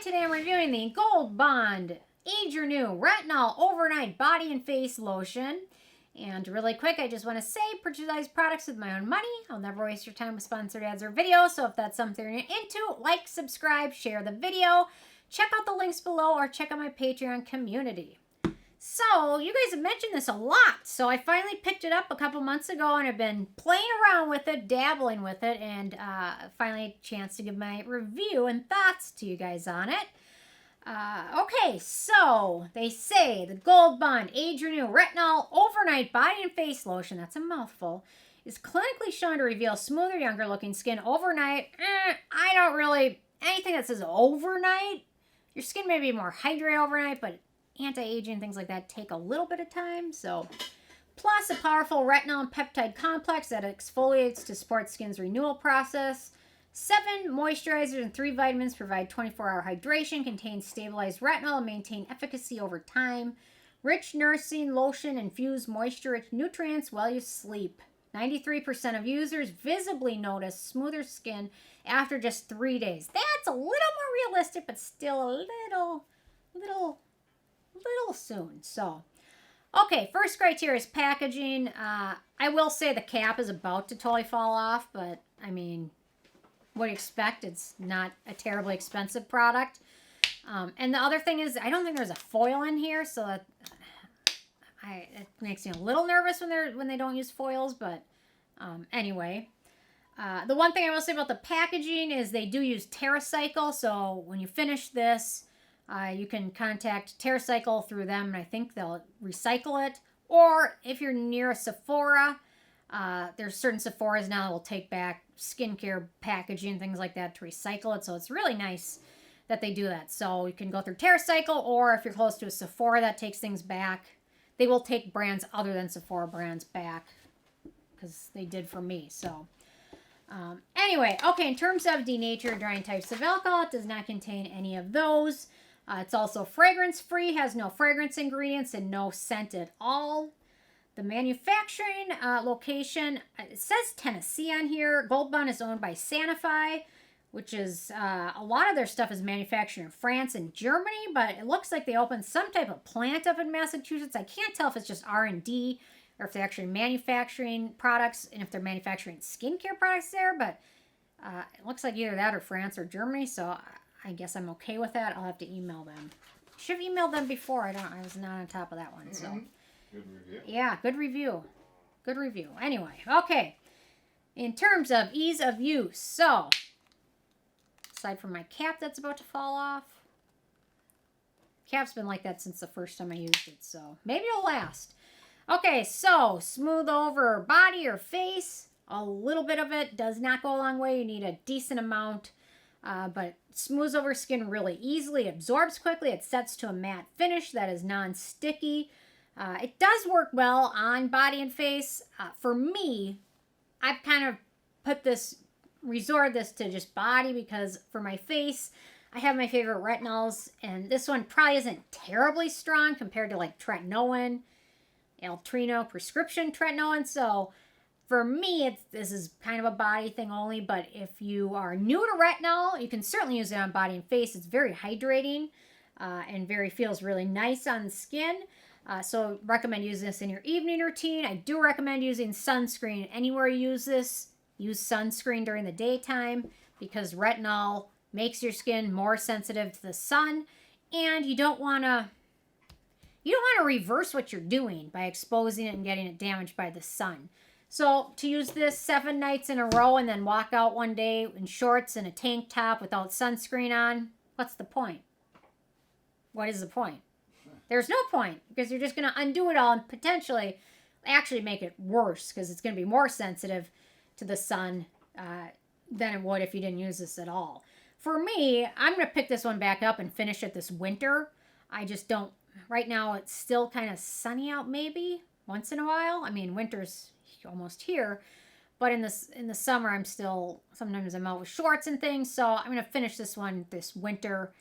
today I'm reviewing the Gold Bond Age Renew Retinol Overnight Body and Face Lotion. And really quick, I just want to say, purchase these products with my own money. I'll never waste your time with sponsored ads or videos. So if that's something you're into, like, subscribe, share the video. Check out the links below or check out my Patreon community. So, you guys have mentioned this a lot. So I finally picked it up a couple months ago and I've been playing around with it, dabbling with it, and finally a chance to give my review and thoughts to you guys on it. Okay, so they say the Gold Bond Age Renew Retinol Overnight Body and Face Lotion, that's a mouthful, is clinically shown to reveal smoother, younger looking skin overnight. I don't really, anything that says overnight, your skin may be more hydrated overnight, but anti-aging, things like that take a little bit of time. So, plus a powerful retinol and peptide complex that exfoliates to support skin's renewal process. 7 moisturizers and 3 vitamins provide 24-hour hydration, contain stabilized retinol, and maintain efficacy over time. Rich nourishing lotion infuse moisture-rich nutrients while you sleep. 93% of users visibly notice smoother skin after just 3 days. That's a little more realistic, but still a little soon. So, okay, first criteria is packaging. I will say the cap is about to totally fall off, but I mean, what do you expect? It's not a terribly expensive product. And the other thing is, I don't think there's a foil in here, so that it makes me a little nervous when they don't use foils. But anyway, the one thing I will say about the packaging is they do use TerraCycle. So when you finish this, you can contact TerraCycle through them, and I think they'll recycle it. Or if you're near a Sephora, there's certain Sephoras now that will take back skincare packaging, things like that, to recycle it. So it's really nice that they do that. So you can go through TerraCycle, or if you're close to a Sephora that takes things back, they will take brands other than Sephora brands back, because they did for me. So anyway, okay, in terms of denatured drying types of alcohol, it does not contain any of those. It's also fragrance-free, has no fragrance ingredients, and no scent at all. The manufacturing location, it says Tennessee on here. Gold Bond is owned by Sanofi, which is, a lot of their stuff is manufactured in France and Germany, but it looks like they opened some type of plant up in Massachusetts. I can't tell if it's just R&D or if they're actually manufacturing products and if they're manufacturing skincare products there, but it looks like either that or France or Germany, so I guess I'm okay with that. I'll have to email them. Should have emailed them before. I was not on top of that one, so. Good review. Yeah, good review. Good review. Anyway, okay. In terms of ease of use, so, aside from my cap that's about to fall off, cap's been like that since the first time I used it, so maybe it'll last. Okay, so, smooth over body or face. A little bit of it does not go a long way. You need a decent amount, but smooths over skin really easily, absorbs quickly. It sets to a matte finish that is non-sticky. It does work well on body and face. For me, I've kind of resorted this to just body, because for my face, I have my favorite retinols, and this one probably isn't terribly strong compared to like tretinoin, Altrino prescription tretinoin. So for me, this is kind of a body thing only, but if you are new to retinol, you can certainly use it on body and face. It's very hydrating and feels really nice on the skin. So recommend using this in your evening routine. I do recommend using sunscreen. Anywhere you use this, use sunscreen during the daytime, because retinol makes your skin more sensitive to the sun, and you don't want to reverse what you're doing by exposing it and getting it damaged by the sun. So to use this 7 nights in a row and then walk out one day in shorts and a tank top without sunscreen on, what's the point? What is the point? There's no point, because you're just going to undo it all and potentially actually make it worse, because it's going to be more sensitive to the sun than it would if you didn't use this at all. For me, I'm going to pick this one back up and finish it this winter. I just don't, right now it's still kind of sunny out, maybe once in a while. I mean, winter's almost here, but in the summer sometimes I'm out with shorts and things, so I'm going to finish this one this winter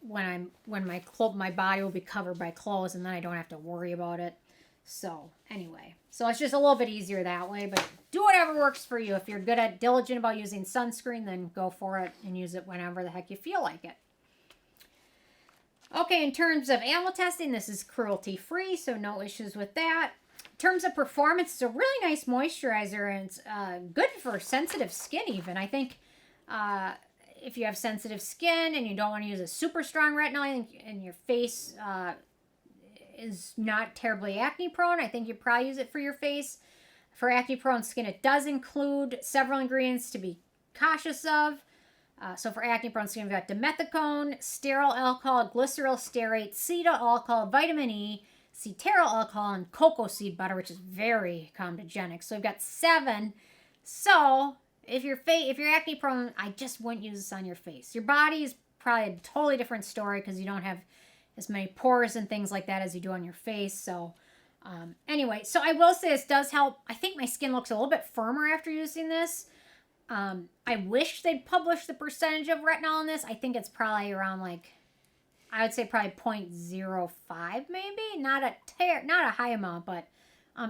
when my body will be covered by clothes, and then I don't have to worry about it. So anyway, so it's just a little bit easier that way, but do whatever works for you. If you're diligent about using sunscreen, then go for it and use it whenever the heck you feel like it. Okay, in terms of animal testing, this is cruelty-free, so no issues with that. In terms of performance, it's a really nice moisturizer, and it's good for sensitive skin even. I think if you have sensitive skin and you don't want to use a super strong retinol and your face is not terribly acne prone, I think you probably use it for your face. For acne prone skin, it does include several ingredients to be cautious of. So for acne prone skin, we've got Dimethicone, Stearyl alcohol, Glyceryl, Stearate, Cetyl alcohol, vitamin E, Cetearyl alcohol, and cocoa seed butter, which is very comedogenic. So we've got 7. So if you're acne prone, I just wouldn't use this on your face. Your body is probably a totally different story because you don't have as many pores and things like that as you do on your face. So anyway, so I will say this does help. I think my skin looks a little bit firmer after using this. I wish they'd publish the percentage of retinol in this. I think it's probably around I would say probably 0.05 maybe. Not a high amount, but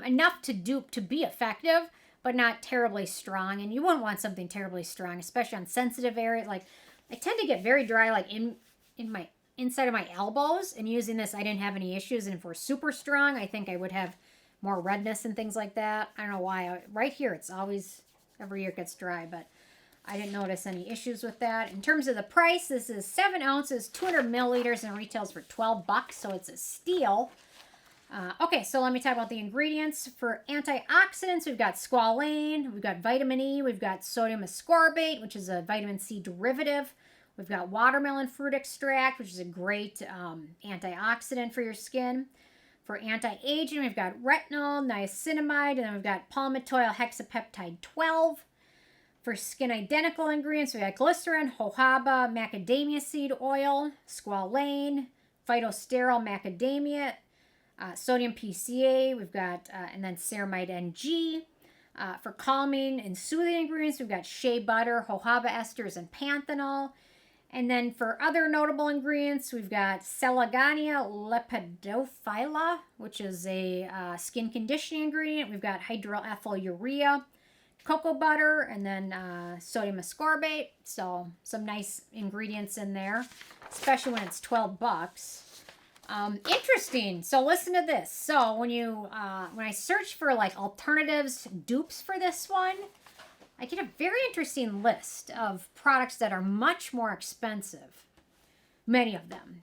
enough to be effective, but not terribly strong. And you wouldn't want something terribly strong, especially on sensitive areas. Like I tend to get very dry in my inside of my elbows, and using this I didn't have any issues. And if we're super strong, I think I would have more redness and things like that. I don't know why. Right here it's always every year it gets dry, but I didn't notice any issues with that. In terms of the price, this is 7 ounces, 200 milliliters, and retails for $12, so it's a steal. Okay, so let me talk about the ingredients. For antioxidants, we've got squalane, we've got vitamin E, we've got sodium ascorbate, which is a vitamin C derivative. We've got watermelon fruit extract, which is a great antioxidant for your skin. For anti-aging, we've got retinol, niacinamide, and then we've got palmitoyl hexapeptide 12. For skin identical ingredients, we got glycerin, jojoba, macadamia seed oil, squalane, phytosterol macadamiate, sodium PCA, we've got, and then ceramide NG. For calming and soothing ingredients, we've got shea butter, jojoba esters, and panthenol. And then for other notable ingredients, we've got Selaginella Lepidophylla, which is a skin conditioning ingredient. We've got hydroxyethyl urea, cocoa butter, and then sodium ascorbate. So some nice ingredients in there, especially when it's $12. Interesting. So listen to this. So when I search for alternatives, dupes for this one, I get a very interesting list of products that are much more expensive. Many of them.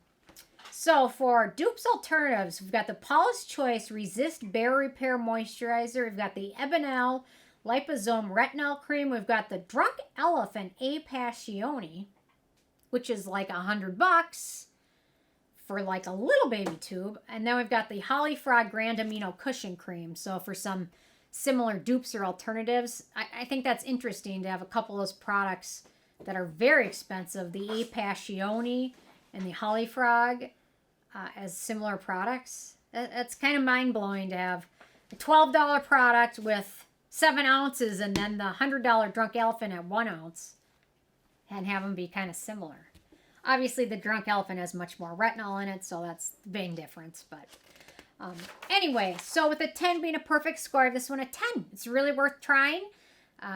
So for dupes alternatives, we've got the Paula's Choice Resist Bare Repair Moisturizer. We've got the Ebonel Liposome Retinol Cream. We've got the Drunk Elephant A Passione, which is $100 for a little baby tube. And then we've got the Holly Frog Grand Amino Cushion Cream. So for some similar dupes or alternatives, I think that's interesting to have a couple of those products that are very expensive, the A Passione and the Holly Frog, as similar products. That's kind of mind-blowing to have a $12 product with 7 ounces and then the $100 Drunk Elephant at 1 ounce and have them be kind of similar. Obviously, the Drunk Elephant has much more retinol in it, so that's the big difference. But anyway, so with a 10 being a perfect score, I have this one a 10. It's really worth trying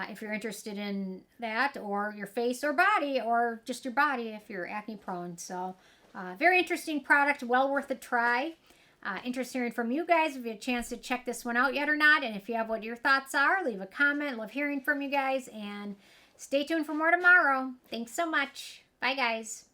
if you're interested in that, or your face or body, or just your body if you're acne prone. So very interesting product, well worth a try. Interested hearing from you guys if you had a chance to check this one out yet or not. And if you have what your thoughts are, leave a comment. Love hearing from you guys. And stay tuned for more tomorrow. Thanks so much. Bye, guys.